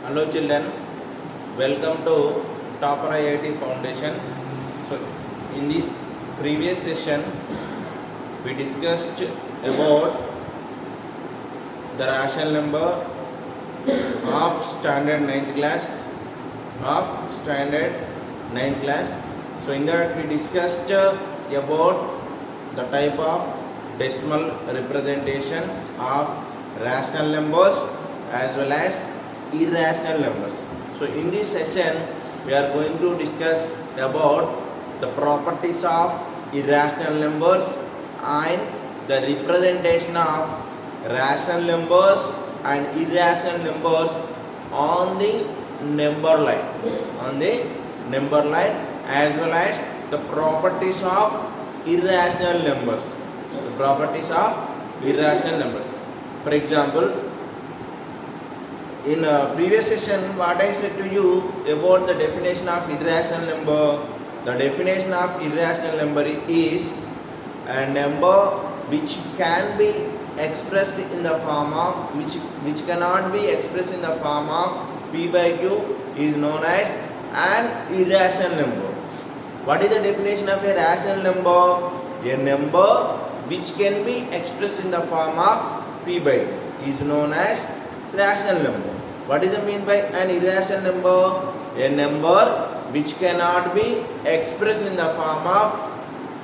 Hello children, welcome to Topper IIT Foundation. So in this previous session we discussed about the rational number of standard 9th class So in that we discussed about the type of decimal representation of rational numbers as well as irrational numbers. So in this session we are going to discuss about the properties of irrational numbers and the representation of rational numbers and irrational numbers on the number line as well as the properties of irrational numbers. For example, in a previous session, what I said to you about the definition of irrational number. The definition of irrational number is a number which can be expressed in the form of which cannot be expressed in the form of p by q is known as an irrational number. What is the definition of a rational number? A number which can be expressed in the form of p by q is known as rational number. What is the mean by an irrational number? A number which cannot be expressed in the form of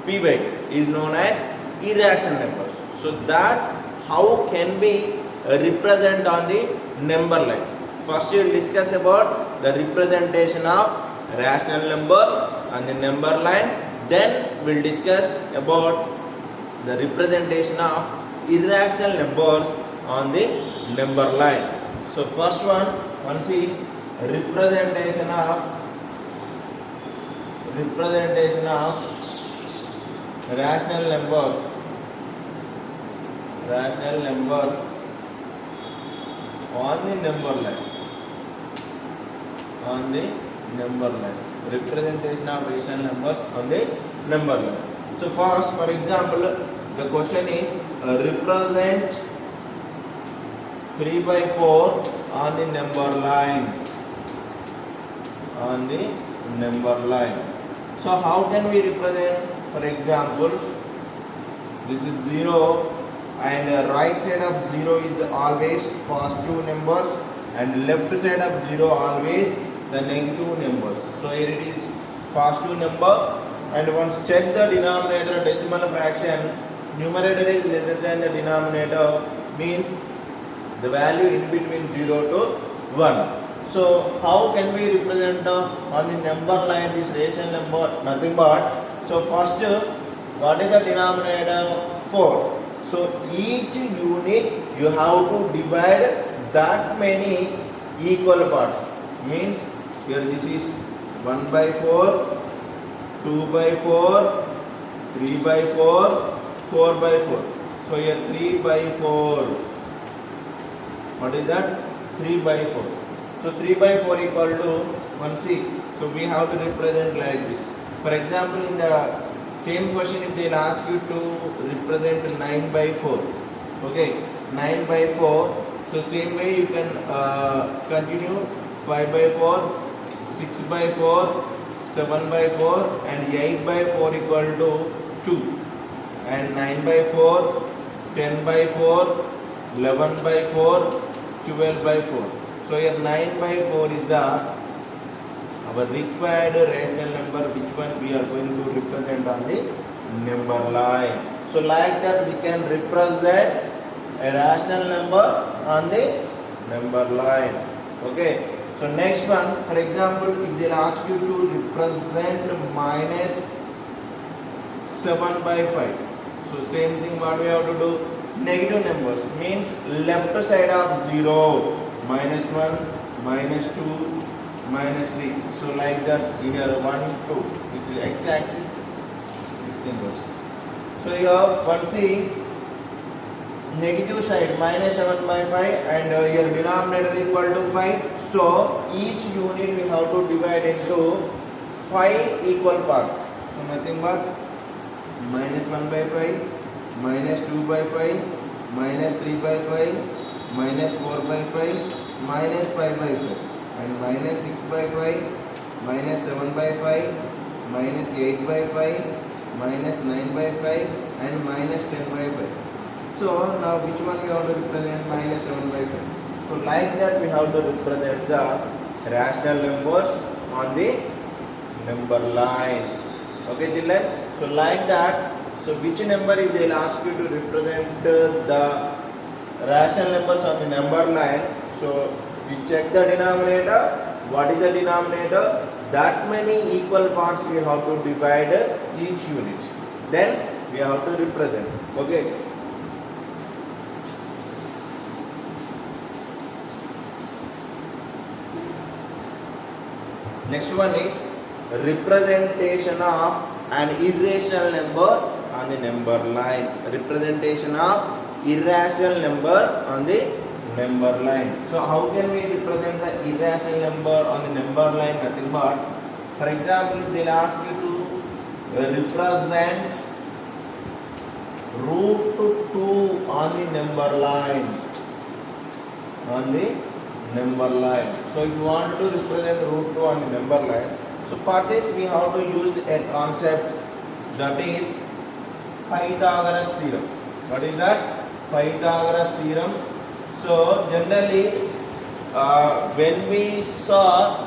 p by q is known as irrational number. So that how can we represent on the number line? First we will discuss about the representation of rational numbers on the number line. Then we will discuss about the representation of irrational numbers on the number line. So first one see representation of rational numbers on the number line. Representation of rational numbers on the number line. So first, for example, the question is represent 3 by 4 on the number line. So how can we represent? For example, this is 0 and right side of 0 is always positive numbers and left side of 0 always the negative numbers. So here it is positive number, and once check the denominator decimal fraction, numerator is lesser than the denominator, means the value in between 0 to 1. So how can we represent on the number line this rational number? Nothing but, so first what is the denominator? 4. So each unit you have to divide that many equal parts. Means here this is 1 by 4, 2 by 4, 3 by 4, 4 by 4. So here 3 by 4. What is that? 3 by 4. So 3 by 4 equal to 1c. So we have to represent like this. For example, in the same question, if they ask you to represent 9 by 4, okay, 9 by 4. So same way you can continue 5 by 4, 6 by 4, 7 by 4, and 8 by 4 equal to 2, and 9 by 4, 10 by 4, 11 by 4, 12 by 4. So here 9 by 4 is our required rational number, which one we are going to represent on the number line. So like that we can represent a rational number on the number line. Okay. So next one, for example, if they ask you to represent minus 7 by 5. So same thing what we have to do, negative numbers, means left side of 0, minus 1, minus 2, minus 3. So like that, here 1, 2. This is x-axis, this inverse. So here 1c, negative side minus 7 by 5, and your denominator equal to 5. So each unit we have to divide into 5 equal parts. So nothing but minus 1 by 5, minus 2 by 5, minus 3 by 5, minus 4 by 5, minus 5 by 5 and minus 6 by 5 minus 7 by 5 minus 8 by 5 minus 9 by 5 and minus 10 by 5. So now which one we have to represent? Minus 7 by 5. So like that we have to represent the rational numbers on the number line. Okay children, so like that, so which number if they will ask you to represent the rational numbers on the number line, so we check the denominator. What is the denominator? That many equal parts we have to divide each unit, then we have to represent. Okay, next one is representation of an irrational number on the number line. Representation of irrational number on the number line. So how can we represent the irrational number on the number line? Nothing but, for example, if they ask you to represent root 2 on the number line. On the number line. So if you want to represent root 2 on the number line, so for this we have to use a concept, that is Pythagoras theorem. What is that? Pythagoras theorem. So generally when we saw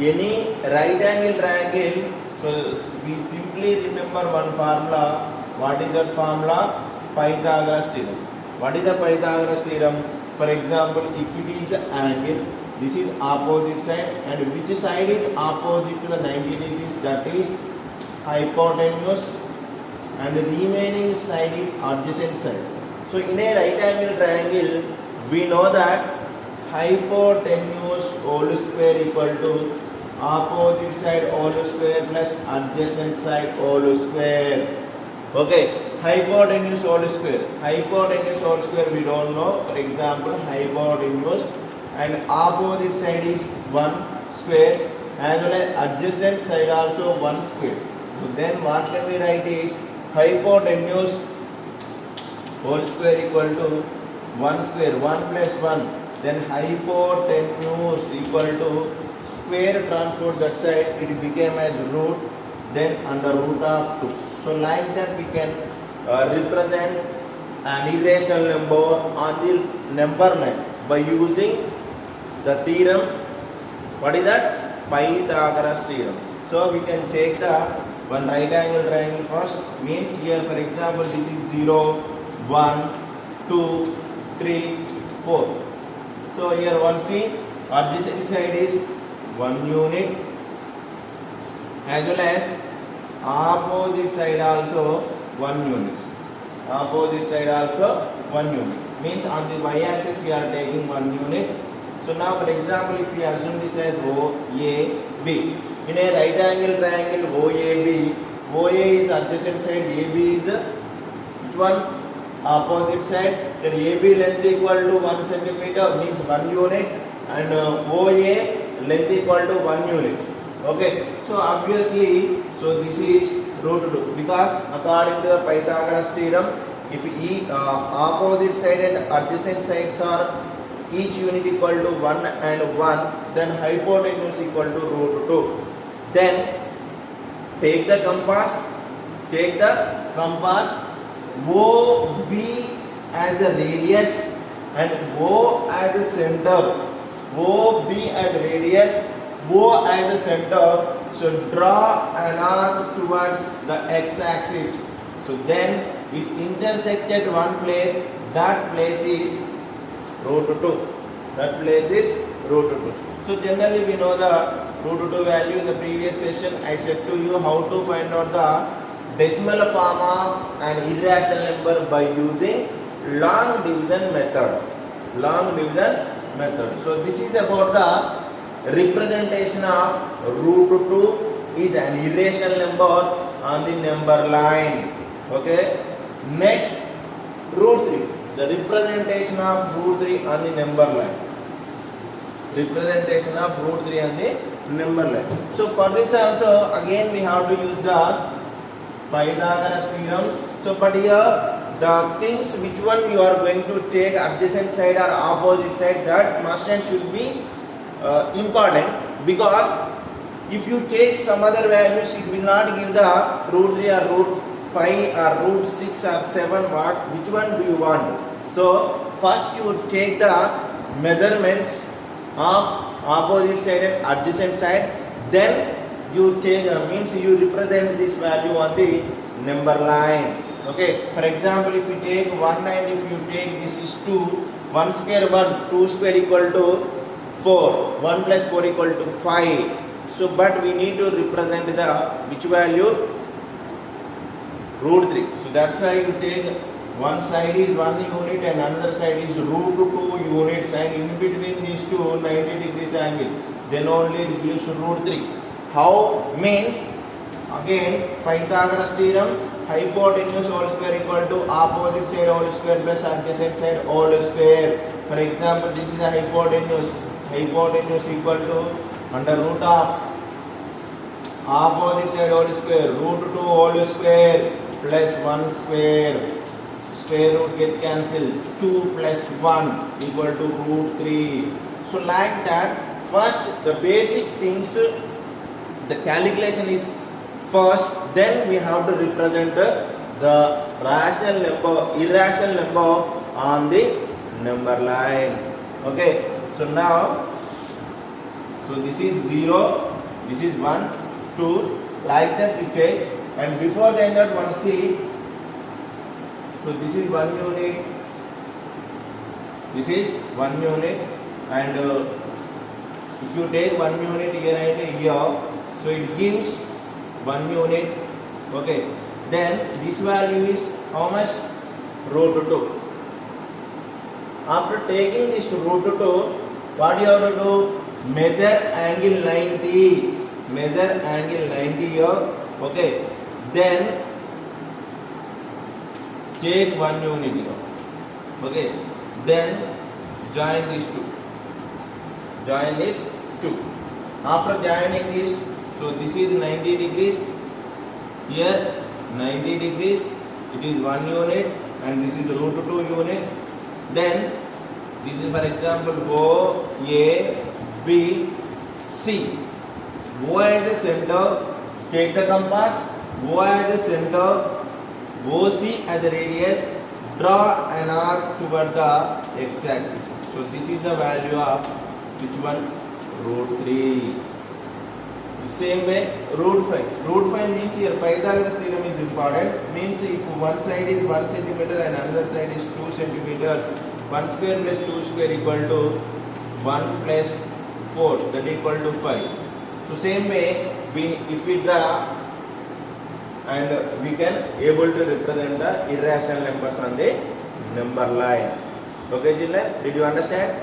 any right angle triangle, so we simply remember one formula. What is that formula? Pythagoras theorem. What is the Pythagoras theorem? For example, if it is the angle, this is opposite side, and which side is opposite to the 90 degrees, that is hypotenuse, and the remaining side is adjacent side. So in a right angle triangle, we know that hypotenuse whole square equal to opposite side whole square plus adjacent side whole square. Okay, hypotenuse whole square. Hypotenuse whole square we don't know. For example, hypotenuse and opposite side is 1 square as well as adjacent side also 1 square. So then what can we write is hypotenuse whole square equal to 1 square, 1 plus 1. Then hypotenuse equal to square transpose that side, it became as root, then under root of 2. So like that we can represent an irrational number on the number line by using the theorem. What is that? Pythagoras theorem. So we can take the one right angle triangle first. Means here for example this is 0, 1, 2, 3, 4. So here one see adjacent side is 1 unit as well as opposite side also 1 unit. Opposite side also 1 unit. Means on the y-axis we are taking 1 unit. So now for example if we assume this as OAB. In a right angle triangle OAB, OA is adjacent side, AB is which one? Opposite side. Then AB length equal to 1 centimeter means 1 unit, and OA length equal to 1 unit. Okay, so obviously, so this is root 2 because according to the Pythagoras theorem, if opposite side and adjacent sides are each unit equal to 1 and 1, then hypotenuse equal to root 2. Then take the compass, OB as a radius and O as a center. OB as a radius, O as a center. So draw an arc towards the x-axis. So then it intersects at one place. That place is root 2. That place is root 2. So generally we know the root 2 value. In the previous session I said to you how to find out the decimal form of an irrational number by using long division method. So this is about the representation of root 2 is an irrational number on the number line. Okay. Next, root 3. The representation of root 3 on the number line. Representation of root 3 on the number line. So for this also again we have to use the Pythagoras theorem. So but here the things which one you are going to take adjacent side or opposite side, that must and should be important, because if you take some other values, it will not give the root 3 or root 5 or root 6 or 7. What, which one do you want? So first you take the measurements of opposite side and adjacent side, then you take means you represent this value on the number line. Okay, for example, if you take 1 and if you take this is 2, 1 square 1, 2 square equal to 4, 1 plus 4 equal to 5. So but we need to represent the which value? Root 3. So that's why you take one side is 1 unit and another side is root 2 units, and in between these two 90 degrees angle, then only it gives root 3. How? Means again Pythagoras theorem, hypotenuse whole square equal to opposite side whole square plus adjacent side whole square. For example, this is a hypotenuse. Hypotenuse equal to under root of opposite side whole square, root 2 whole square plus 1 square. Square root get cancelled. 2 plus 1 equal to root 3. So like that, first the basic things, the calculation is first, then we have to represent the rational number, irrational number on the number line. Okay, so now, so this is 0, this is 1, 2, like that we take, and before the end of one see, so this is 1 unit, this is 1 unit, and if you take 1 unit here and here, so it gives 1 unit. Okay, then this value is how much? Root 2. After taking this root 2, what you have to do? Measure angle 90. Measure angle 90 here. Okay, then take 1 unit here. Okay, then join these two. Join this 2. After joining this, so this is 90 degrees. Here 90 degrees. It is 1 unit, and this is root 2 units. Then this is for example O, A, B, C. O as the center. Take the compass. O as the center. OC as a radius. Draw an arc toward the x-axis. So this is the value of which one? Root 3. The same way root 5. Root 5 means here Pythagoras theorem is important. Means if one side is 1 centimeter and another side is 2 centimeters, 1 square plus 2 square equal to 1 plus 4, that equal to 5. So same way if we draw, and we can able to represent the irrational numbers on the number line. Okay children, did you understand?